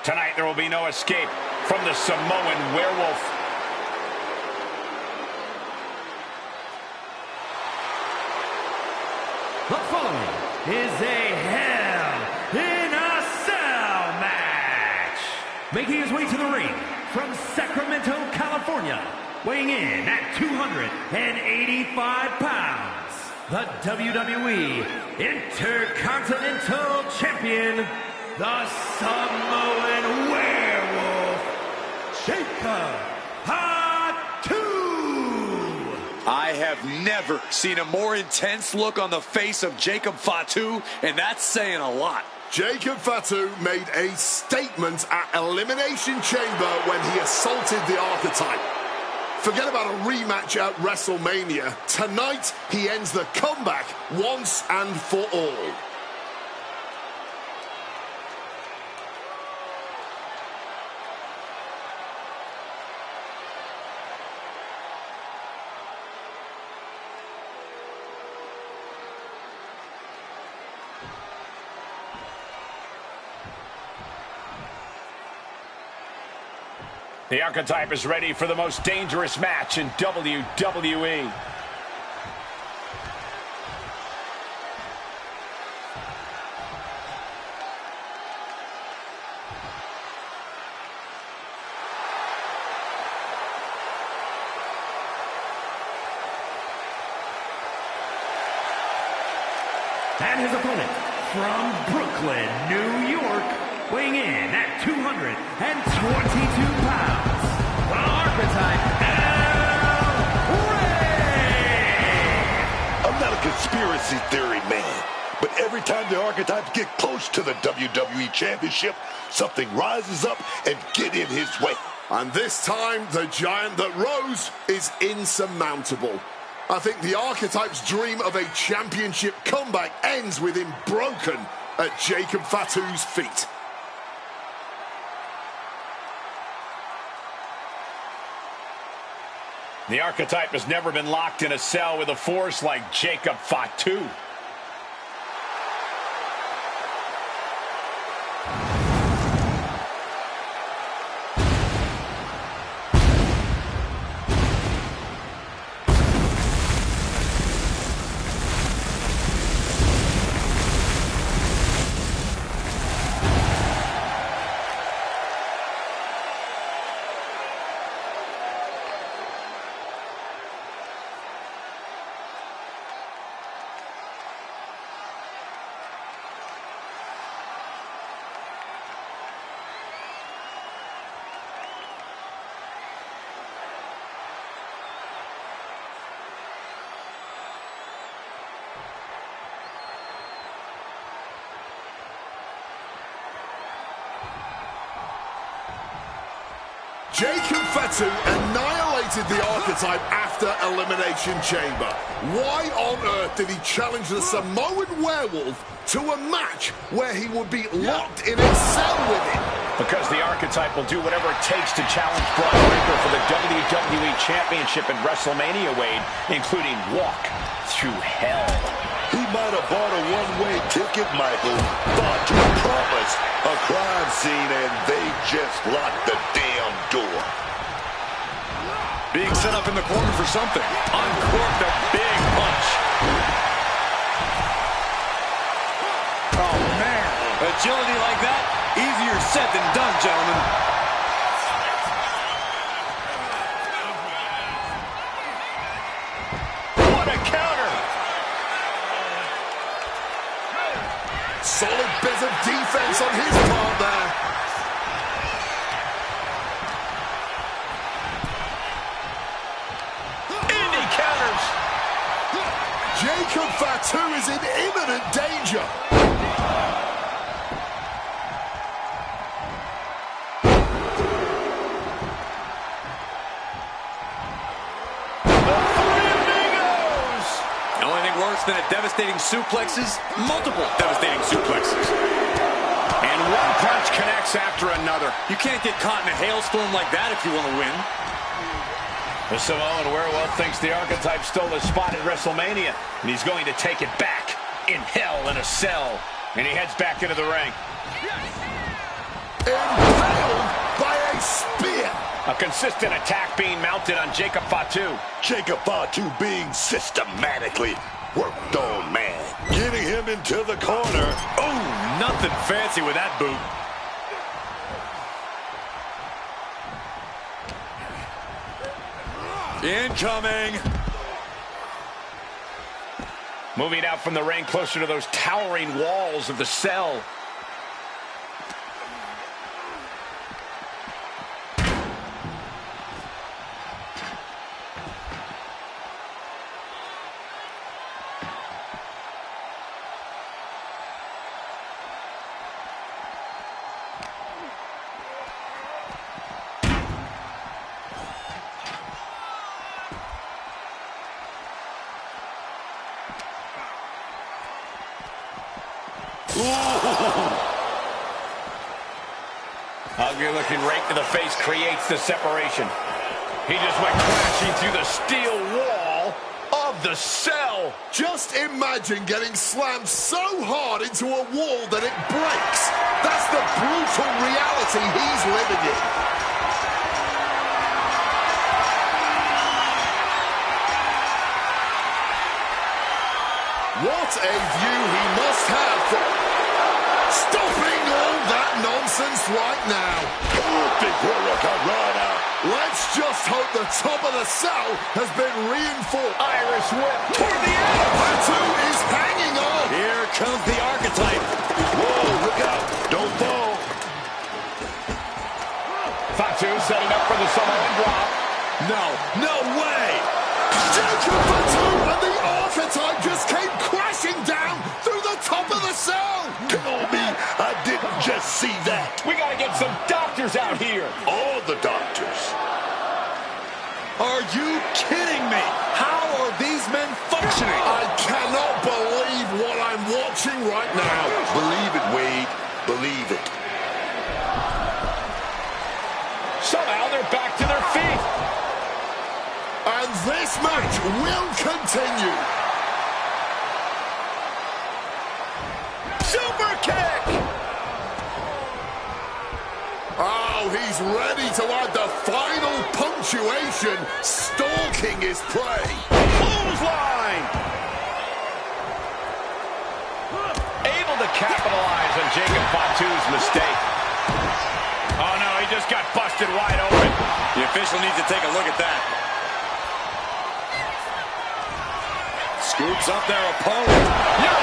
Tonight there will be no escape from the Samoan Werewolf. The following is a Hell in a Cell match. Making his way to the ring from Sacramento, California, weighing in at 285 pounds, the WWE Intercontinental Champion, the Samoan Werewolf, Jacob Fatu. I have never seen a more intense look on the face of Jacob Fatu, and that's saying a lot. Jacob Fatu made a statement at Elimination Chamber when he assaulted the Archetype. Forget about a rematch at WrestleMania. Tonight, he ends the comeback once and for all. The Archetype is ready for the most dangerous match in WWE. And his opponent from Brooklyn, New York, weighing in at 222 pounds, the Archetype, Ray! I'm not a conspiracy theory man, but every time the Archetypes get close to the WWE Championship, something rises up and get in his way. And this time, the giant that rose is insurmountable. I think the Archetype's dream of a championship comeback ends with him broken at Jacob Fatu's feet. The Archetype has never been locked in a cell with a force like Jacob Fatu. Jacob Fatu annihilated the Archetype after Elimination Chamber. Why on earth did he challenge the Samoan Werewolf to a match where he would be locked in a cell with him? Because the Archetype will do whatever it takes to challenge Braun Breaker for the WWE Championship at WrestleMania, Wade, including walk through hell. He might have bought a one-way ticket, Michael, thought to promise a crime scene, and they just locked the damn door. Being set up in the corner for something. Uncorked a big punch. Oh, man. Agility like that, easier said than done, gentlemen. What a counter! Solid bit of defense on his part there. Indy counters! Jacob Fatu is in imminent danger. Than a devastating suplexes, multiple devastating suplexes. And one punch connects after another. You can't get caught in a hailstorm like that if you want to win. The Samoan Werewolf thinks the Archetype stole his spot at WrestleMania, and he's going to take it back in Hell in a Cell. And he heads back into the ring. Impaled by a spear. A consistent attack being mounted on Jacob Fatu. Jacob Fatu being systematically worked on, man. Getting him into the corner. Oh, nothing fancy with that boot. Incoming. Moving out from the ring closer to those towering walls of the cell. Ugly looking rake to the face creates the separation. He just went crashing through the steel wall of the cell. Just imagine getting slammed so hard into a wall that it breaks. That's the brutal reality he's living in. What a view he must have for stopping all that nonsense right now. Big Hurricane Rana. Let's just hope the top of the cell has been reinforced. Irish whip toward the end. Fatu is hanging on. Here comes the archetype. Whoa, look out. Don't fall. Fatu setting up for the Samoan drop. No way. Jacob Fatu and the archetype just came crashing down through the top of the cell. Tell me I didn't just see that. We got to get some doctors out here. All the doctors. Are you kidding me? How are these men functioning? I cannot believe what I'm watching right now. Believe it, Wade. Believe it. Somehow they're back to their feet. And this match will continue. Super kick! Oh, he's ready to add the final punctuation, stalking his prey. Clothesline! Able to capitalize on Jacob Fatu's mistake. Oh no, he just got busted wide open. The official needs to take a look at that. Scoops up their opponent. No,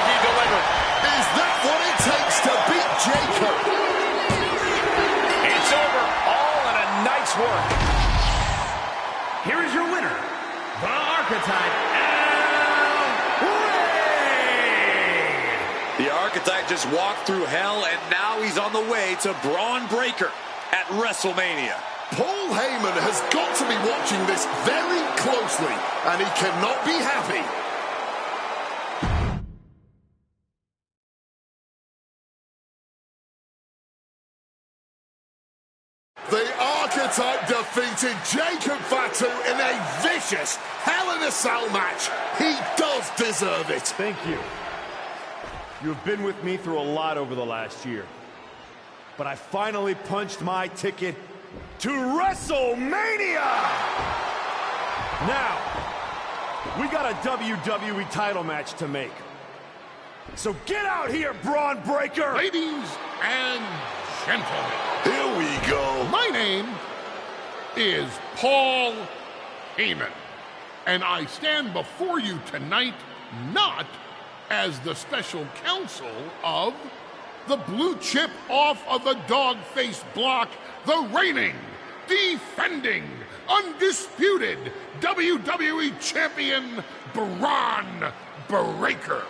he delivered. Is that what it takes to beat Jacob? It's over. All in a night's work. Here is your winner, the Archetype, Wade. The Archetype just walked through hell, and now he's on the way to Braun Breaker at WrestleMania. Paul Heyman has got to be watching this very closely, and he cannot be happy. The Archetype defeated Jacob Fatu in a vicious Hell in a Cell match. He does deserve it. Thank you. You have been with me through a lot over the last year. But I finally punched my ticket to WrestleMania! Now, we got a WWE title match to make. So get out here, Braun Breaker! Ladies and gentlemen, Here we go. my name is Paul Heyman, and I stand before you tonight not as the special counsel of the blue chip off of the dog-faced block, the reigning, defending, undisputed WWE Champion Braun Breaker.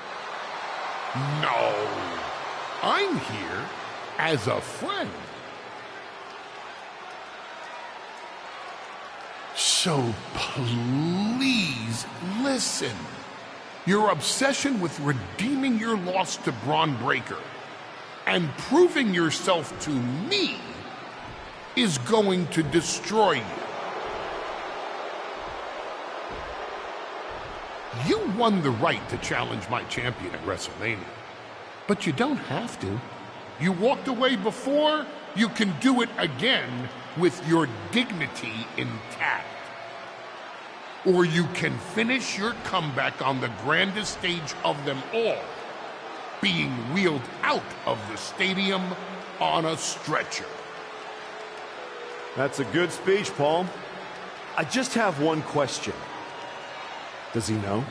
No, I'm here as a friend. So please listen. Your obsession with redeeming your loss to Braun Breaker and proving yourself to me is going to destroy you. You won the right to challenge my champion at WrestleMania, but you don't have to. You walked away before, you can do it again with your dignity intact. Or you can finish your comeback on the grandest stage of them all, being wheeled out of the stadium on a stretcher. That's a good speech, Paul. I just have one question. Does he know?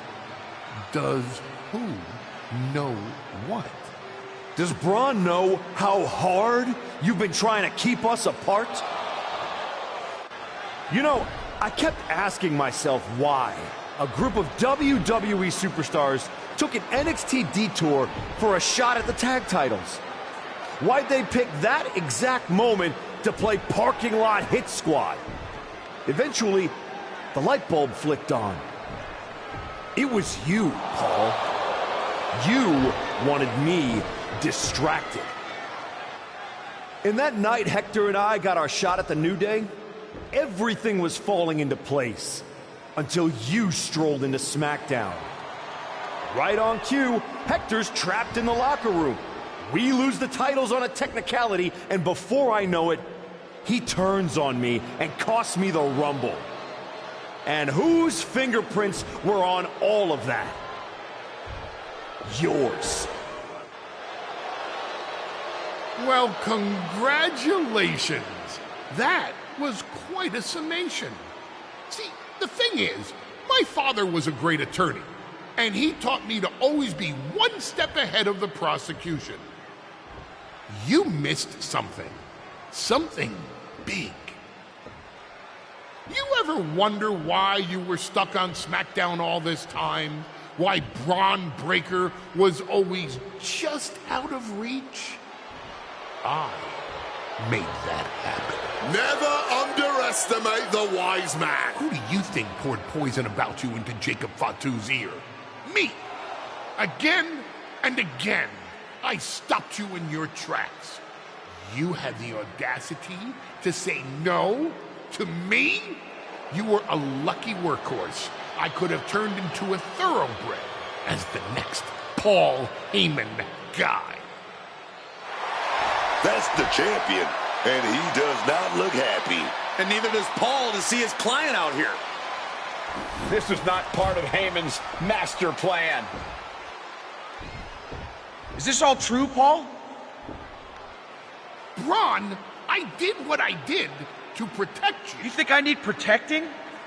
Does who know what? Does Braun know how hard you've been trying to keep us apart? You know, I kept asking myself why a group of WWE superstars took an NXT detour for a shot at the tag titles. Why'd they pick that exact moment to play parking lot hit squad? Eventually, the light bulb flicked on. It was you, Paul. You wanted me distracted. And that night Hector and I got our shot at the New Day, everything was falling into place until you strolled into SmackDown. Right on cue, Hector's trapped in the locker room. We lose the titles on a technicality, and before I know it, he turns on me and costs me the Rumble. And whose fingerprints were on all of that? Yours. Well, congratulations. That was quite a summation. See, the thing is, my father was a great attorney, and he taught me to always be one step ahead of the prosecution. You missed something. Something big. You ever wonder why you were stuck on SmackDown all this time? Why Braun Breaker was always just out of reach? I made that happen. Never underestimate the wise man. Who do you think poured poison about you into Jacob Fatu's ear? Me. Again and again, I stopped you in your tracks. You had the audacity to say no to me? You were a lucky workhorse. I could have turned into a thoroughbred as the next Paul Heyman guy. That's the champion, and he does not look happy. And neither does Paul to see his client out here. This was not part of Heyman's master plan. Is this all true, Paul? Braun, I did what I did to protect you. You think I need protecting?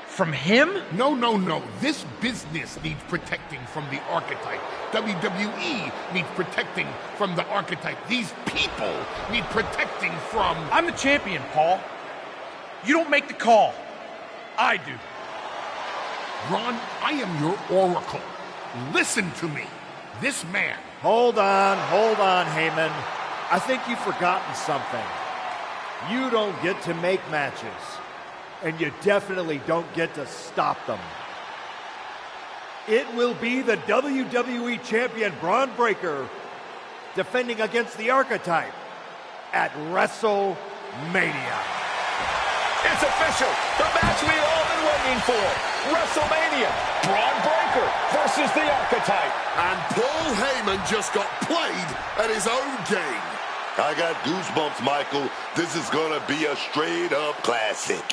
From him? No. This business needs protecting from the archetype. WWE needs protecting from the archetype. These people need protecting from... I'm the champion, Paul. You don't make the call. I do. Ron, I am your oracle. Listen to me. This man... Hold on, Heyman. I think you've forgotten something. You don't get to make matches. And you definitely don't get to stop them. It will be the WWE Champion Braun Breaker defending against the Archetype at WrestleMania. It's official. The match we've all been waiting for. WrestleMania. Braun Breaker versus the Archetype. And Paul Heyman just got played at his own game. I got goosebumps, Michael. This is gonna be a straight-up classic.